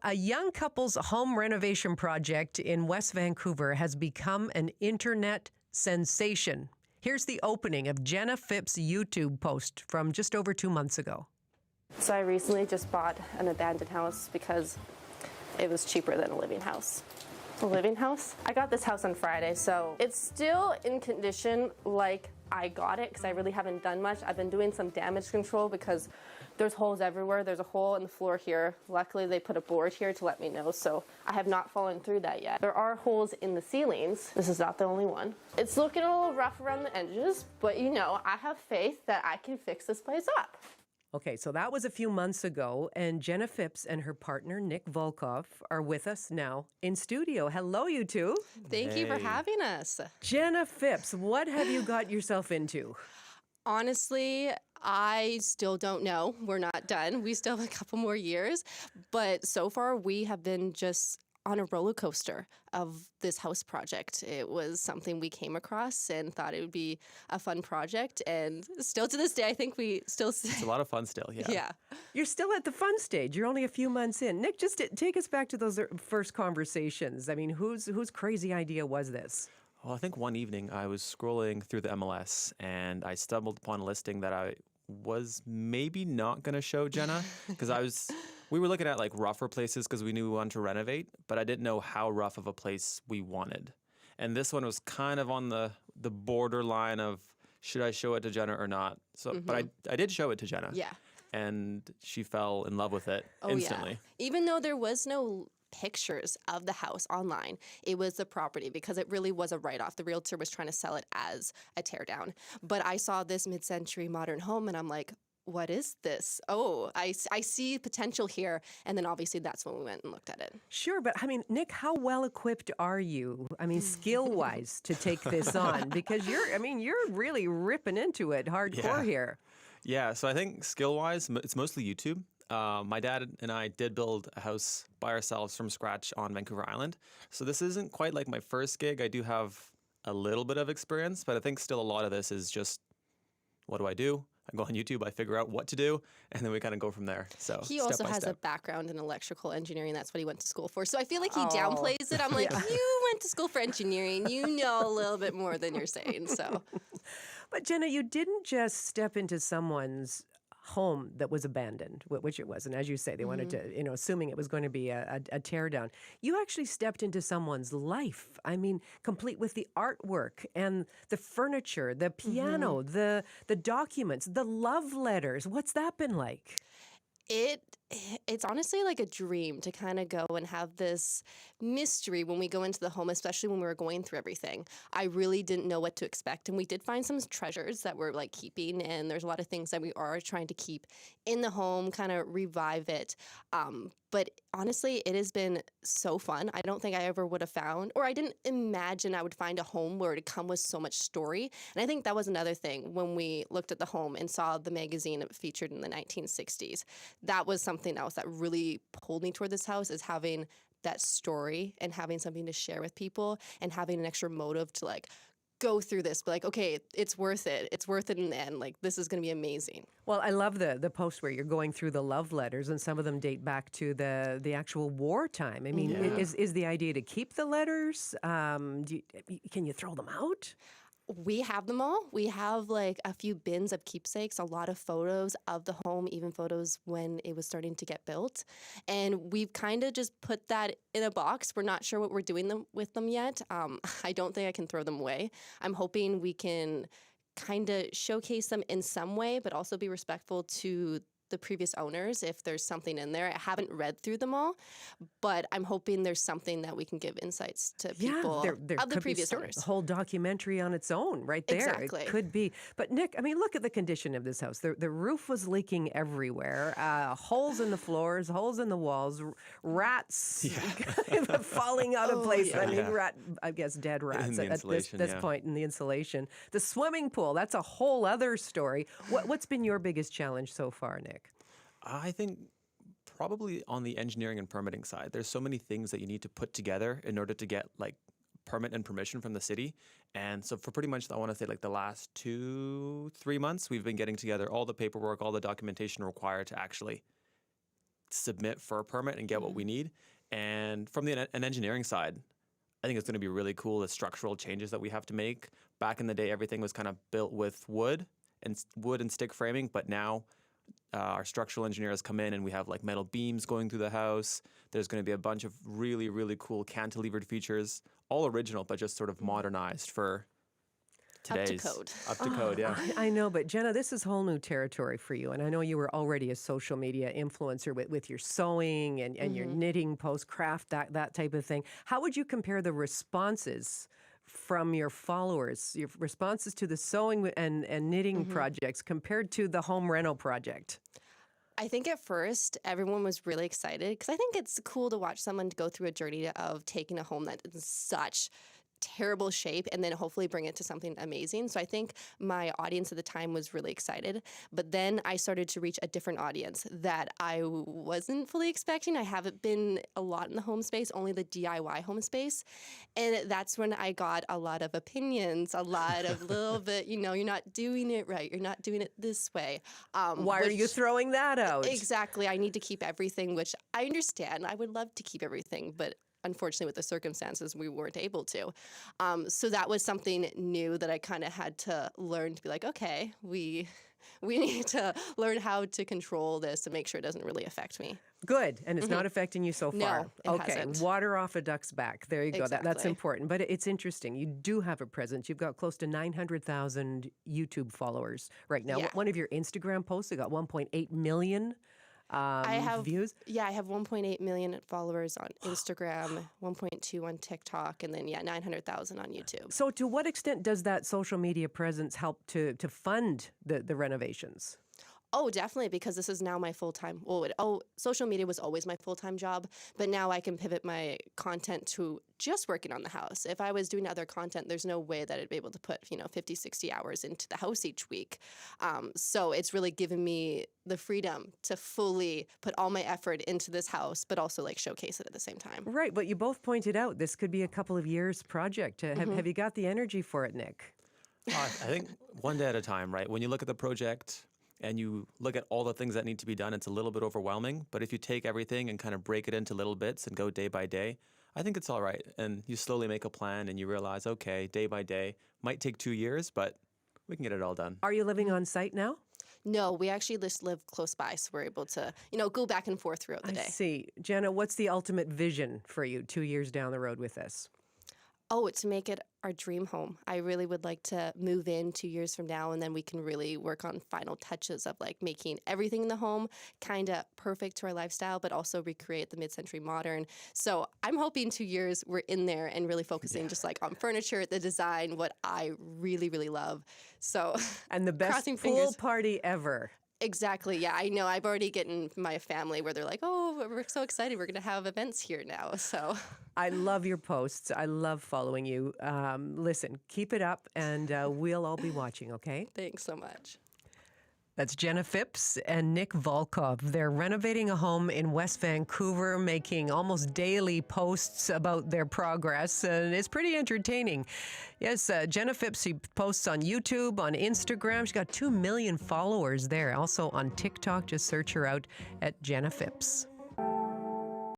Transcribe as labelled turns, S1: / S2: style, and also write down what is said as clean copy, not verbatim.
S1: A young couple's home renovation project in West Vancouver has become an internet sensation. Here's the opening of Jenna Phipp's YouTube post from just over 2 months ago.
S2: So I recently just bought an abandoned house because it was cheaper than a living house. A living house? I got this house on Friday, so it's still in condition like I got it because I really haven't done much. I've been doing some damage control because there's holes everywhere. There's a hole in the floor here. Luckily, they put a board here to let me know, so I have not fallen through that yet. There are holes in the ceilings. This is not the only one. It's looking a little rough around the edges, but you know, I have faith that I can fix this place up.
S1: Okay, so that was a few months ago, and Jenna Phipps and her partner, Nick Volkov, are with us now in studio. Hello, you two.
S3: Thank you for having us.
S1: Jenna Phipps, what have you got yourself into?
S3: Honestly, I still don't know. We're not done. We still have a couple more years. But so far, we have been just on a roller coaster of this house project. It was something we came across and thought it would be a fun project. And still to this day, I think we still...
S4: It's a lot of fun still, yeah.
S3: Yeah.
S1: You're still at the fun stage. You're only a few months in. Nick, just take us back to those first conversations. I mean, whose crazy idea was this?
S4: Well, I think one evening I was scrolling through the MLS and I stumbled upon a listing that I was maybe not going to show Jenna because we were looking at like rougher places because we knew we wanted to renovate, but I didn't know how rough of a place we wanted. And this one was kind of on the borderline of should I show it to Jenna or not? So, but I did show it to Jenna.
S3: Yeah.
S4: And she fell in love with it instantly.
S3: Yeah. Even though there was no pictures of the house online, it was the property because it really was a write-off. The realtor was trying to sell it as a teardown. But I saw this mid-century modern home and I'm like, what is this? Oh, I see potential here. And then obviously that's when we went and looked at it.
S1: Sure, but I mean, Nick, how well equipped are you? I mean, skill-wise to take this on? Because you're really ripping into it hardcore here.
S4: Yeah, so I think skill-wise, it's mostly YouTube. My dad and I did build a house by ourselves from scratch on Vancouver Island. So this isn't quite like my first gig. I do have a little bit of experience, but I think still a lot of this is just, what do? I go on YouTube, I figure out what to do, and then we kind of go from there. So
S3: he also has a background in electrical engineering. That's what he went to school for. So I feel like he downplays it. I'm like, you went to school for engineering. You know a little bit more than you're saying. So,
S1: but Jenna, you didn't just step into someone's home that was abandoned, which it was. And as you say, they wanted to, assuming it was going to be a teardown. You actually stepped into someone's life. I mean, complete with the artwork and the furniture, the piano, the documents, the love letters. What's that been like?
S3: It's honestly like a dream to kind of go and have this mystery when we go into the home, especially when we were going through everything. I really didn't know what to expect. And we did find some treasures that we're like keeping. And there's a lot of things that we are trying to keep in the home, kind of revive it. But honestly, it has been so fun. I don't think I ever would have found, or I didn't imagine I would find a home where it would come with so much story. And I think that was another thing when we looked at the home and saw the magazine featured in the 1960s. That was something else that really pulled me toward this house, is having that story and having something to share with people and having an extra motive to like go through this, but like, okay, it's worth it. It's worth it in the end. Like, this is going to be amazing.
S1: Well, I love the post where you're going through the love letters, and some of them date back to the actual wartime. I mean, is the idea to keep the letters? Can you throw them out?
S3: We have them all. We have like a few bins of keepsakes, a lot of photos of the home, even photos when it was starting to get built. And we've kind of just put that in a box. We're not sure what we're doing with them yet. I don't think I can throw them away. I'm hoping we can kind of showcase them in some way, but also be respectful to the previous owners if there's something in there. I haven't read through them all, but I'm hoping there's something that we can give insights to people
S1: there
S3: of the previous owners.
S1: A whole documentary on its own right there.
S3: Exactly.
S1: It could be. But Nick, I mean, look at the condition of this house. The roof was leaking everywhere, holes in the floors, holes in the walls, rats falling out of place.
S3: Yeah.
S1: I mean, I guess dead rats at this point in the insulation. The swimming pool, that's a whole other story. What's been your biggest challenge so far, Nick?
S4: I think probably on the engineering and permitting side, there's so many things that you need to put together in order to get like permit and permission from the city. And so for pretty much, I want to say like the last 2-3 months, we've been getting together all the paperwork, all the documentation required to actually submit for a permit and get what we need. And from an engineering side, I think it's going to be really cool, the structural changes that we have to make. Back in the day, everything was kind of built with wood and stick framing, but now our structural engineers come in and we have like metal beams going through the house. There's going to be a bunch of really, really cool cantilevered features, all original, but just sort of modernized for today's Up to code, yeah.
S1: I know, but Jenna, this is whole new territory for you. And I know you were already a social media influencer with your sewing and your knitting posts, craft, that type of thing. How would you compare the responses from your followers, your responses to the sewing and knitting projects compared to the home reno project?
S3: I think at first everyone was really excited because I think it's cool to watch someone go through a journey of taking a home that is in such terrible shape and then hopefully bring it to something amazing. So I think my audience at the time was really excited. But then I started to reach a different audience that I wasn't fully expecting. I haven't been a lot in the home space, only the DIY home space. And that's when I got a lot of opinions, a lot of little bit, you're not doing it right. You're not doing it this way.
S1: Why are you throwing that out?
S3: Exactly. I need to keep everything, which I understand. I would love to keep everything, but unfortunately, with the circumstances, we weren't able to. So that was something new that I kind of had to learn to be like, okay, we need to learn how to control this and make sure it doesn't really affect me.
S1: Good. And it's not affecting you so far.
S3: No, it
S1: okay.
S3: hasn't.
S1: Water off a duck's back. There you go. That's
S3: Exactly.
S1: important. But it's interesting. You do have a presence. You've got close to 900,000 YouTube followers right now.
S3: Yeah.
S1: One of your Instagram posts, you got 1.8 million views.
S3: Yeah, I have 1.8 million followers on Instagram, 1.2 on TikTok, and then 900,000 on YouTube.
S1: So to what extent does that social media presence help to fund the renovations?
S3: Oh, definitely, because this is now my full-time. Social media was always my full-time job, but now I can pivot my content to just working on the house. If I was doing other content, there's no way that I'd be able to put 50, 60 hours into the house each week. So it's really given me the freedom to fully put all my effort into this house, but also showcase it at the same time.
S1: Right, but you both pointed out this could be a couple of years project. Have you got the energy for it, Nick?
S4: I think one day at a time, right? When you look at the project and you look at all the things that need to be done, it's a little bit overwhelming. But if you take everything and kind of break it into little bits and go day by day, I think it's all right. And you slowly make a plan and you realize, okay, day by day, might take 2 years, but we can get it all done.
S1: Are you living on site now?
S3: No, we actually just live close by, so we're able to, go back and forth throughout the day.
S1: I see. Jenna, what's the ultimate vision for you 2 years down the road with this?
S3: Oh, to make it our dream home. I really would like to move in 2 years from now, and then we can really work on final touches of making everything in the home kind of perfect to our lifestyle, but also recreate the mid-century modern. So I'm hoping 2 years we're in there and really focusing just on furniture, the design, what I really, really love. So
S1: And the best
S3: crossing
S1: pool
S3: fingers.
S1: party ever.
S3: Exactly. Yeah, I know. I've already gotten my family where they're like, oh, we're so excited. We're going to have events here now. So
S1: I love your posts. I love following you. Listen, keep it up, and we'll all be watching, okay?
S3: thanks so much.
S1: That's Jenna Phipps and Nick Volkov. They're renovating a home in West Vancouver, making almost daily posts about their progress, and it's pretty entertaining. Yes, Jenna Phipps, she posts on YouTube, on Instagram. She's got 2 million followers there. Also on TikTok, just search her out at Jenna Phipps.